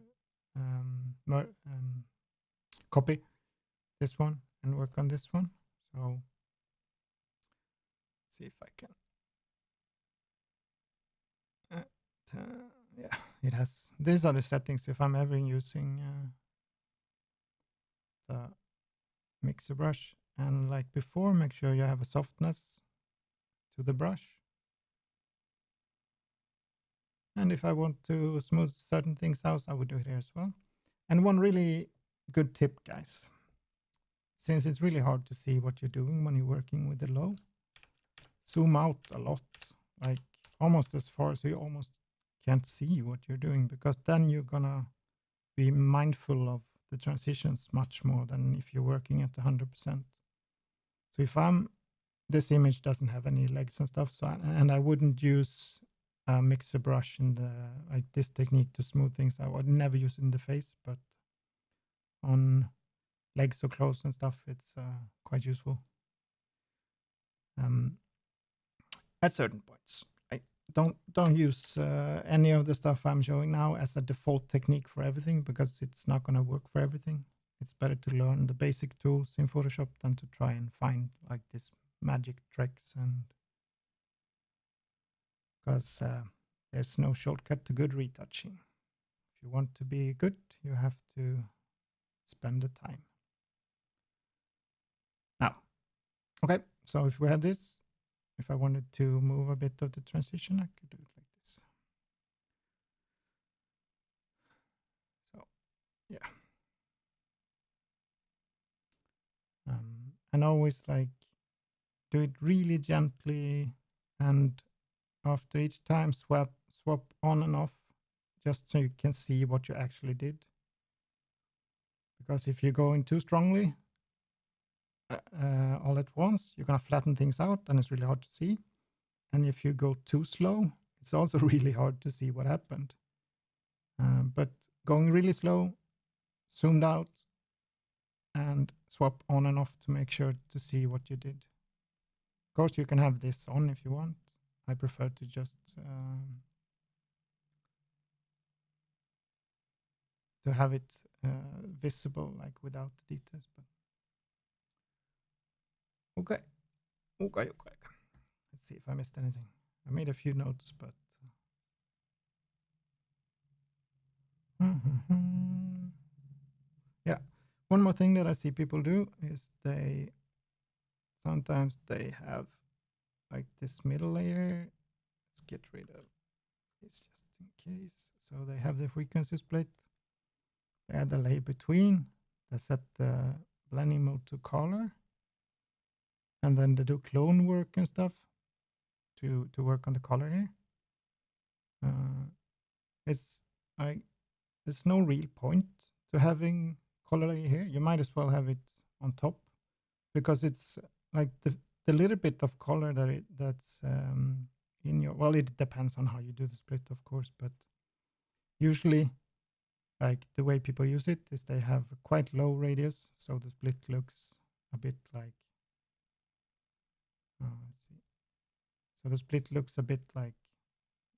copy this one and work on this one. So see if I can. Yeah, it has, these are the settings if I'm ever using the mixer brush. And like before, make sure you have a softness to the brush. And if I want to smooth certain things out, I would do it here as well. And one really good tip, guys, since it's really hard to see what you're doing when you're working with the low, zoom out a lot, like almost as far so you almost can't see what you're doing, because then you're gonna be mindful of the transitions much more than if you're working at 100%. So if this image doesn't have any legs and stuff, so and I wouldn't use a mixer brush in the like this technique to smooth things. I would never use it in the face, but on legs or clothes and stuff, it's quite useful. At certain points, I don't use any of the stuff I'm showing now as a default technique for everything, because it's not going to work for everything. It's better to learn the basic tools in Photoshop than to try and find like this magic tricks, and because there's no shortcut to good retouching. If you want to be good, you have to spend the time. Now, okay, so if we had this, if I wanted to move a bit of the transition, I could do it like this. So, yeah. And always like do it really gently, and after each time swap on and off, just so you can see what you actually did. Because if you're going too strongly all at once, you're gonna flatten things out and it's really hard to see. And if you go too slow, it's also really hard to see what happened. But going really slow, zoomed out, and swap on and off to make sure to see what you did. Of course, you can have this on if you want. I prefer to just to have it visible, like without the details. But okay. Let's see if I missed anything. I made a few notes, but yeah. One more thing that I see people do is sometimes they have like this middle layer. Let's get rid of this just in case. So they have the frequency split. They add the layer between. They set the blending mode to color. And then they do clone work and stuff to work on the color here. It's like there's no real point to having color layer here. You might as well have it on top, because it's like the little bit of color that's in your, well, it depends on how you do the split, of course, but usually like the way people use it is they have a quite low radius, so the split looks a bit like let's see. So the split looks a bit like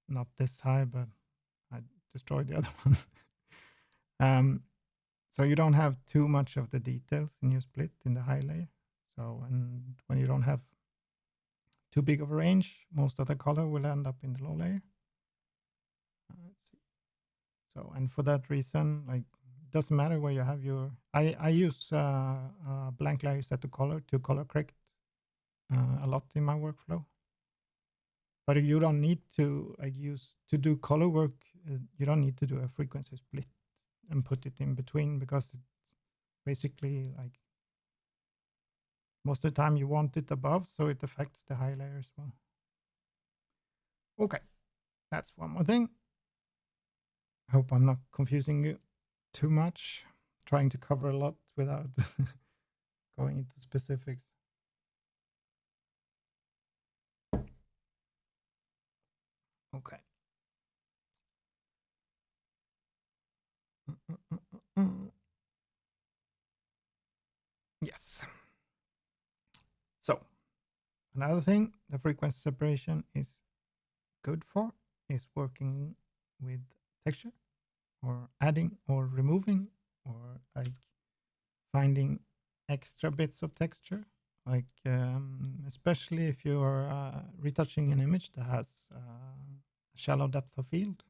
not this high, but I destroyed the other one. So you don't have too much of the details in your split in the high layer. So, and when you don't have too big of a range, most of the color will end up in the low layer. Let's see. So, and for that reason, like doesn't matter where you have your. I use blank layer set to color correct a lot in my workflow. But you don't need to use to do color work. You don't need to do a frequency split and put it in between, because it's basically like most of the time you want it above, so it affects the high layer as well. Okay, that's one more thing. I hope I'm not confusing you too much, trying to cover a lot without going into specifics. Okay. Yes. So another thing the frequency separation is good for is working with texture, or adding or removing, or like finding extra bits of texture, like especially if you're retouching an image that has a shallow depth of field,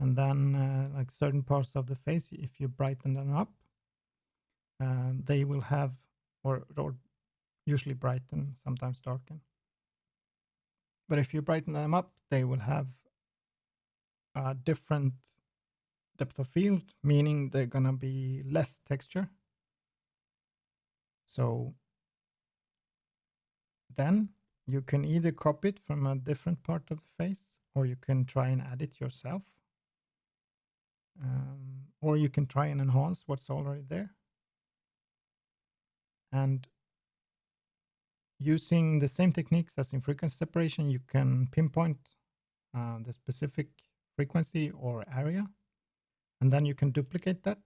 and then like certain parts of the face, if you brighten them up, they will have, or usually brighten, sometimes darken, but if you brighten them up, they will have a different depth of field, meaning they're gonna be less texture. So then you can either copy it from a different part of the face, or you can try and add it yourself, or you can try and enhance what's already there. And using the same techniques as in frequency separation, you can pinpoint the specific frequency or area, and then you can duplicate that.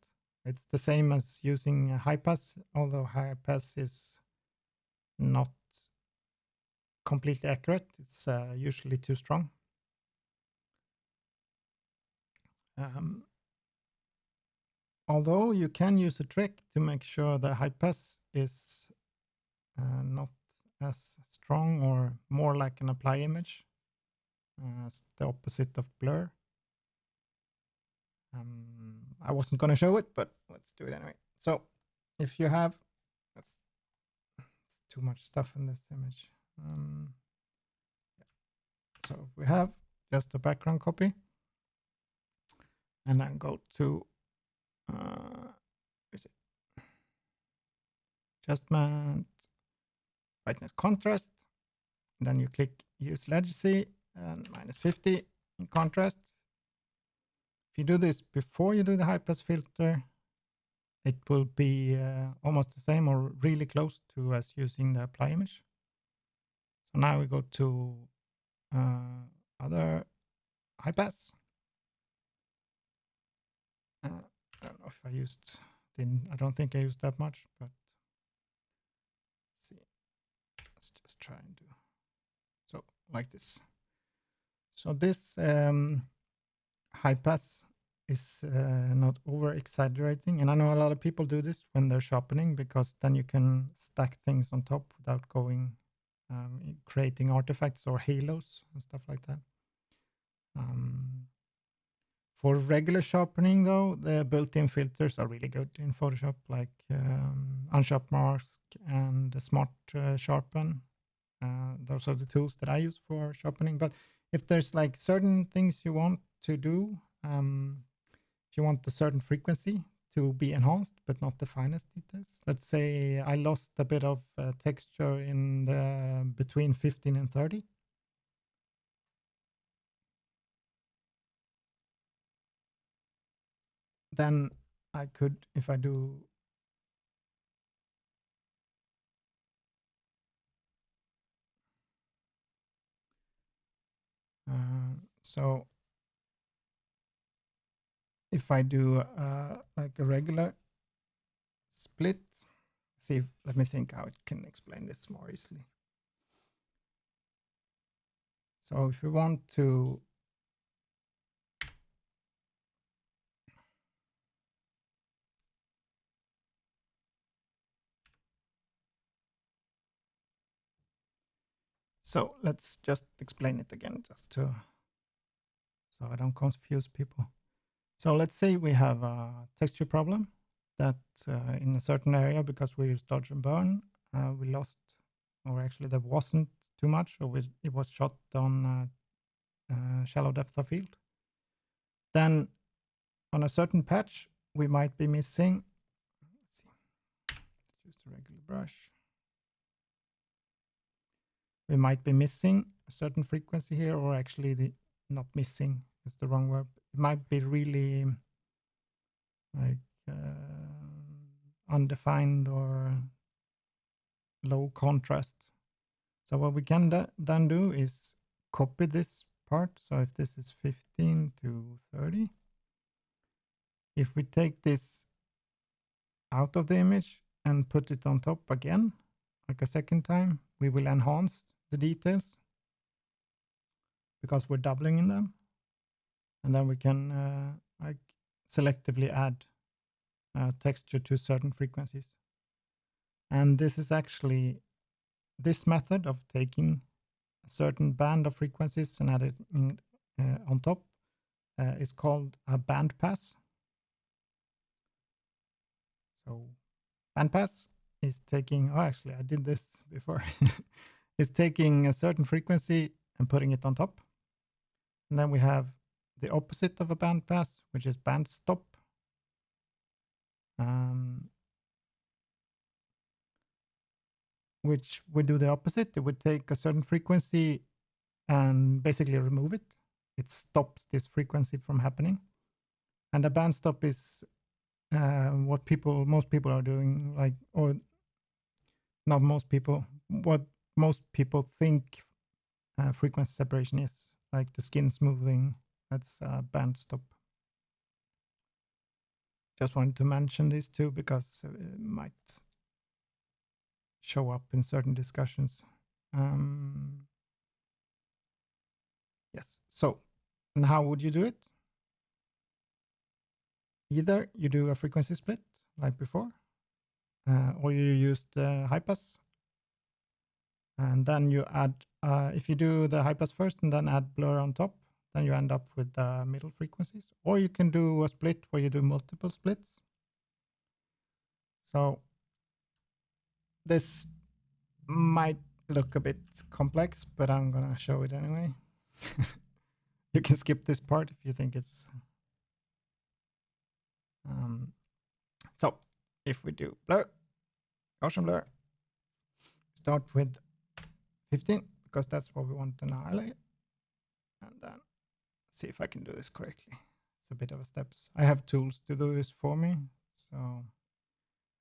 It's the same as using a high pass, although high pass is not completely accurate. It's usually too strong. Although you can use a trick to make sure the high pass is not as strong, or more like an apply image, as the opposite of blur. I wasn't going to show it, but let's do it anyway. So if you have, it's too much stuff in this image. So we have just a background copy, and then go to is it adjustment, brightness, contrast. And then you click use legacy and -50 in contrast. If you do this before you do the high pass filter, it will be almost the same, or really close to as using the apply image. So now we go to other high pass. I don't know if I used, I don't think I used that much, but let's see. Let's just try and do so like this. So this high pass is not over exaggerating, and I know a lot of people do this when they're sharpening, because then you can stack things on top without going creating artifacts or halos and stuff like that. For regular sharpening, though, the built-in filters are really good in Photoshop, like Unsharp Mask and Smart Sharpen. Those are the tools that I use for sharpening. But if there's like certain things you want to do, if you want a certain frequency to be enhanced, but not the finest details. Let's say I lost a bit of texture in the between 15 and 30. Then I could, if I do so if I do like a regular split, see, let me think how it can explain this more easily. So if you want to so let's just explain it again, just to so I don't confuse people. So let's say we have a texture problem that in a certain area, because we used dodge and burn, we lost, or actually there wasn't too much, or it was shot on shallow depth of field. Then on a certain patch, we might be missing, let's see, let's use the regular brush. We might be missing a certain frequency here, or actually not missing is the wrong word. It might be really like undefined or low contrast. So what we can then do is copy this part. So if this is 15 to 30, if we take this out of the image and put it on top again, like a second time, we will enhance the details because we're doubling in them. And then we can like selectively add texture to certain frequencies. And this is actually this method of taking a certain band of frequencies and add it on top is called a band pass. So band pass is taking, oh, actually I did this before. It's taking a certain frequency and putting it on top. And then we have the opposite of a band pass, which is band stop. Which would do the opposite. It would take a certain frequency and basically remove it. It stops this frequency from happening. And a band stop is what most people are doing, like, or not most people, what most people think frequency separation is, like the skin smoothing. That's a band stop. Just wanted to mention this too because it might show up in certain discussions. Yes. So, and how would you do it? Either you do a frequency split like before, or you use the high pass, and then you add, if you do the high pass first and then add blur on top, then you end up with the middle frequencies. Or you can do a split where you do multiple splits. So this might look a bit complex, but I'm gonna show it anyway. You can skip this part if you think it's so if we do blur, Gaussian blur, start with 15 because that's what we want to annihilate, and then see if I can do this correctly. It's a bit of a steps. I have tools to do this for me, so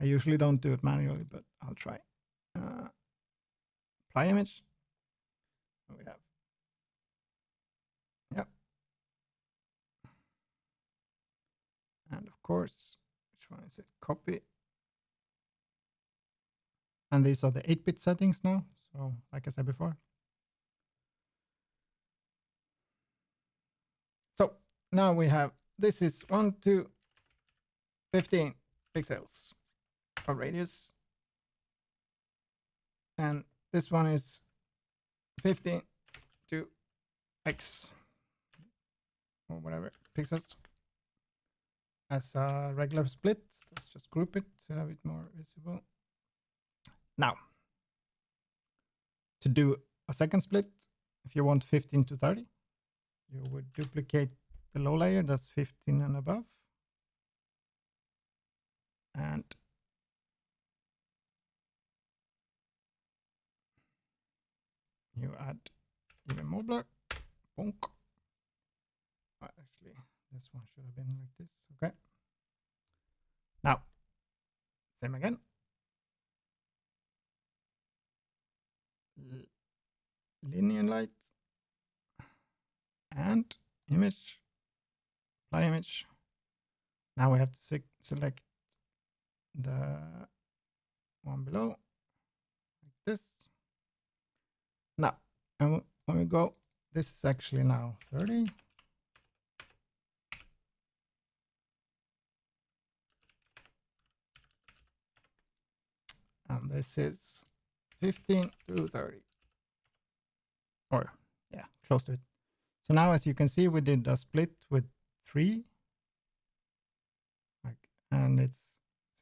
I usually don't do it manually, but I'll try. Apply image. We have, yep, and of course, which one is it? Copy. And these are the 8-bit settings now. So like I said before. So now we have, this is 1 to 15 pixels of radius. And this one is 15 to X or whatever pixels as a regular split. Let's just group it to have it more visible. Now, to do a second split, if you want 15 to 30, you would duplicate the low layer, that's 15 and above. And you add even more blur. Bonk. Actually, this one should have been like this. Okay. Now, same again. Linear light and image, apply image. Now we have to select the one below like this. Now, and when we go, this is actually now 30. And this is 15 to 30. Or, yeah, close to it. So now, as you can see, we did a split with 3 and it's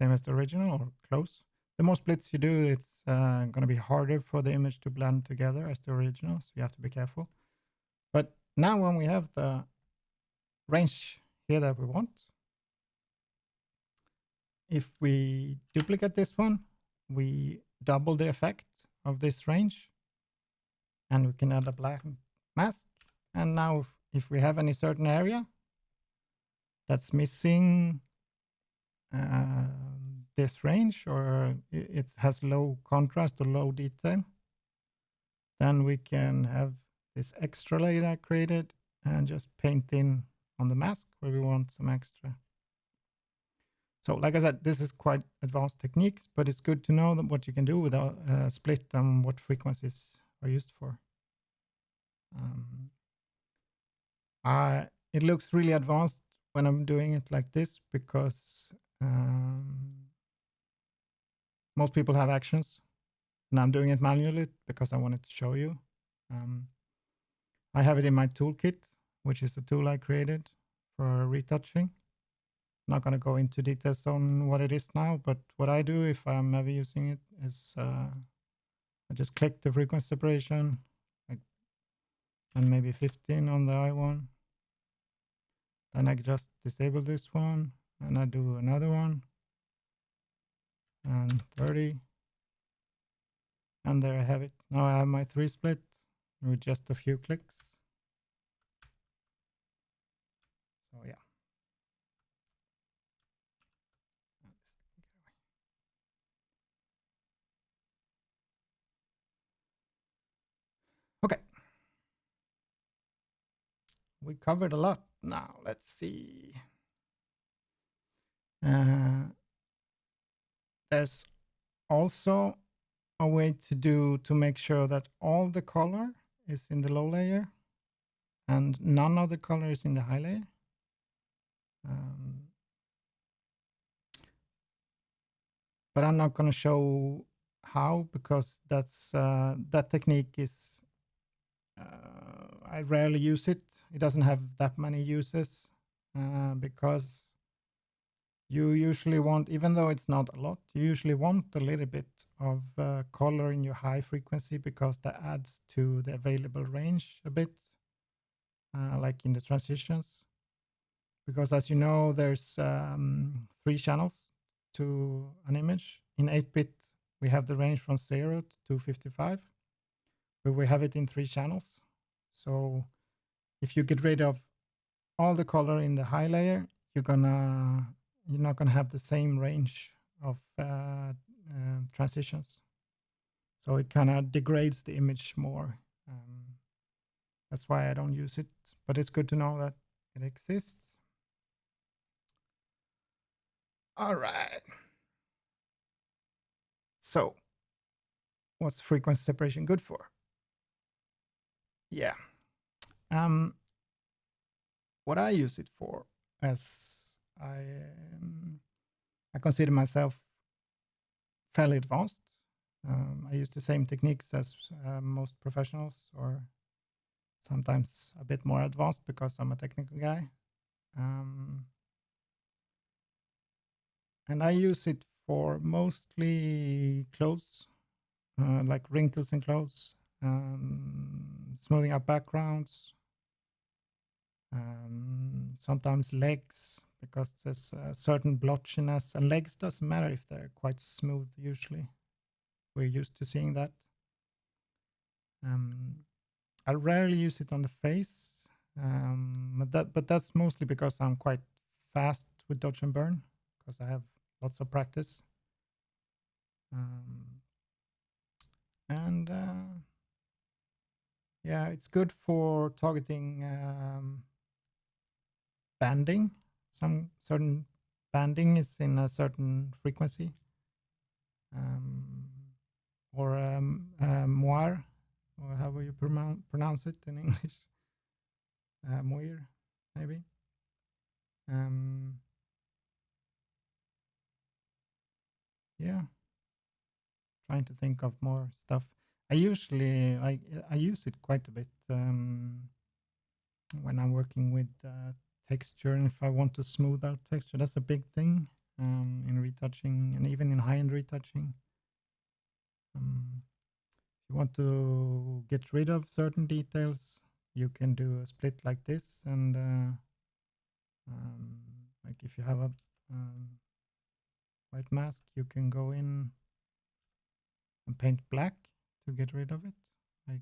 same as the original or close. The more splits you do, it's going to be harder for the image to blend together as the original, so you have to be careful. But now when we have the range here that we want, if we duplicate this one, we double the effect of this range, and we can add a black mask. And now if we have any certain area that's missing this range, or it has low contrast or low detail, then we can have this extra layer I created and just paint in on the mask where we want some extra. So like I said, this is quite advanced techniques, but it's good to know that what you can do with a split and what frequencies are used for. It looks really advanced when I'm doing it like this because most people have actions, and I'm doing it manually because I wanted to show you. I have it in my toolkit, which is a tool I created for retouching. Not going to go into details on what it is now, but what I do if I'm ever using it is I just click the frequency separation, like, and maybe 15 on the I one. Then I just disable this one, and I do another one, and 30. And there I have it. Now I have my 3 split with just a few clicks. So yeah. Okay. We covered a lot. Now let's see. There's also a way to make sure that all the color is in the low layer and none of the color is in the high layer. But I'm not going to show how, because that's that technique is I rarely use it. It doesn't have that many uses because you usually want, even though it's not a lot, you usually want a little bit of color in your high frequency because that adds to the available range a bit, like in the transitions. Because as you know, there's 3 channels to an image. In 8-bit, we have the range from 0 to 255, but we have it in 3 channels. So if you get rid of all the color in the high layer, you're not gonna have the same range of transitions. So it kind of degrades the image more. That's why I don't use it, but it's good to know that it exists. All right. So what's frequency separation good for? Yeah. What I use it for, as I consider myself fairly advanced. I use the same techniques as most professionals, or sometimes a bit more advanced because I'm a technical guy. And I use it for mostly clothes, like wrinkles in clothes, smoothing up backgrounds, sometimes legs, because there's a certain blotchiness, and legs doesn't matter if they're quite smooth usually. We're used to seeing that. I rarely use it on the face, but that's mostly because I'm quite fast with dodge and burn, because I have lots of practice. And yeah, it's good for targeting banding. Some certain banding is in a certain frequency, or moire, or how will you pronounce it in English? Moire, maybe. Yeah, trying to think of more stuff. I usually I use it quite a bit when I'm working with texture, and if I want to smooth out texture, that's a big thing. in retouching and even in high-end retouching. If you want to get rid of certain details, you can do a split like this, and like if you have a white mask, you can go in and paint black to get rid of it. Like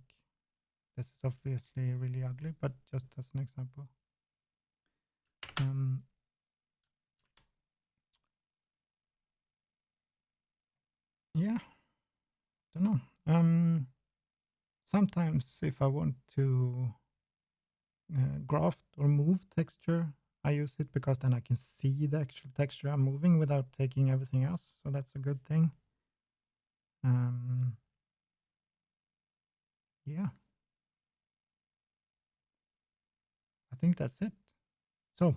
this is obviously really ugly, but just as an example. Yeah, don't know. Sometimes if I want to graft or move texture, I use it because then I can see the actual texture I'm moving without taking everything else. So that's a good thing. Yeah, I think that's it. So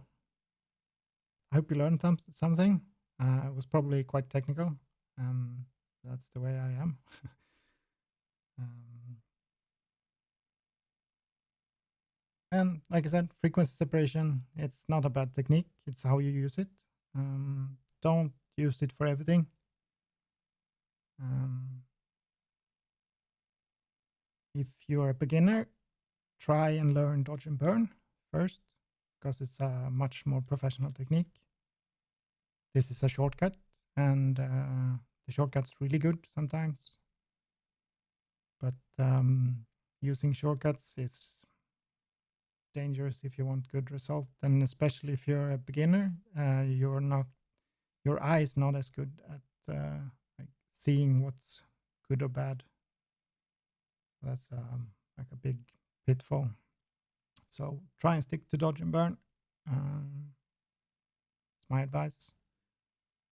I hope you learned something. It was probably quite technical. That's the way I am. um, and like I said, frequency separation, it's not a bad technique. It's how you use it. Don't use it for everything. If you're a beginner, try and learn dodge and burn first, because it's a much more professional technique. This is a shortcut, and the shortcut's really good sometimes. But using shortcuts is dangerous if you want good result, and especially if you're a beginner, your eye is not as good at like seeing what's good or bad. That's like a big pitfall. So try and stick to dodge and burn. It's my advice.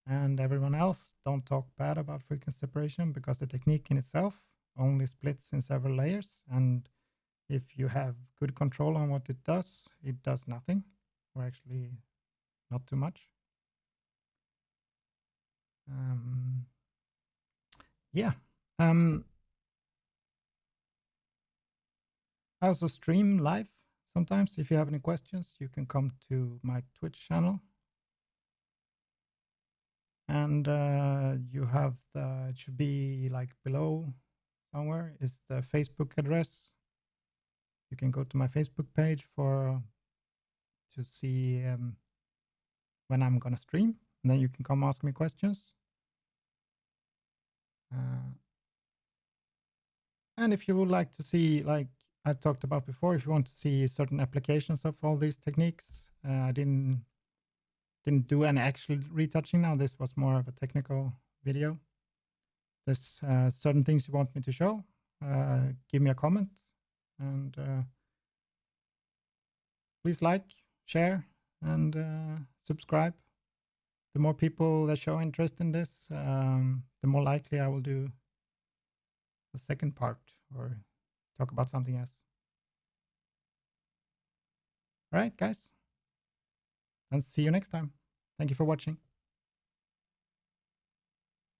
And everyone else, don't talk bad about frequency separation, because the technique in itself only splits in several layers. And if you have good control on what it does nothing, or actually not too much. Yeah. I also stream live sometimes. If you have any questions, you can come to my Twitch channel. And you have it should be like below somewhere is the Facebook address. You can go to my Facebook page to see when I'm gonna stream, and then you can come ask me questions. And if you would like to see, like I talked about before, if you want to see certain applications of all these techniques, I didn't do any actual retouching now. This was more of a technical video. There's certain things you want me to show, give me a comment, and please like, share, and subscribe. The more people that show interest in this, the more likely I will do the second part or talk about something else. All right, guys, and see you next time. Thank you for watching.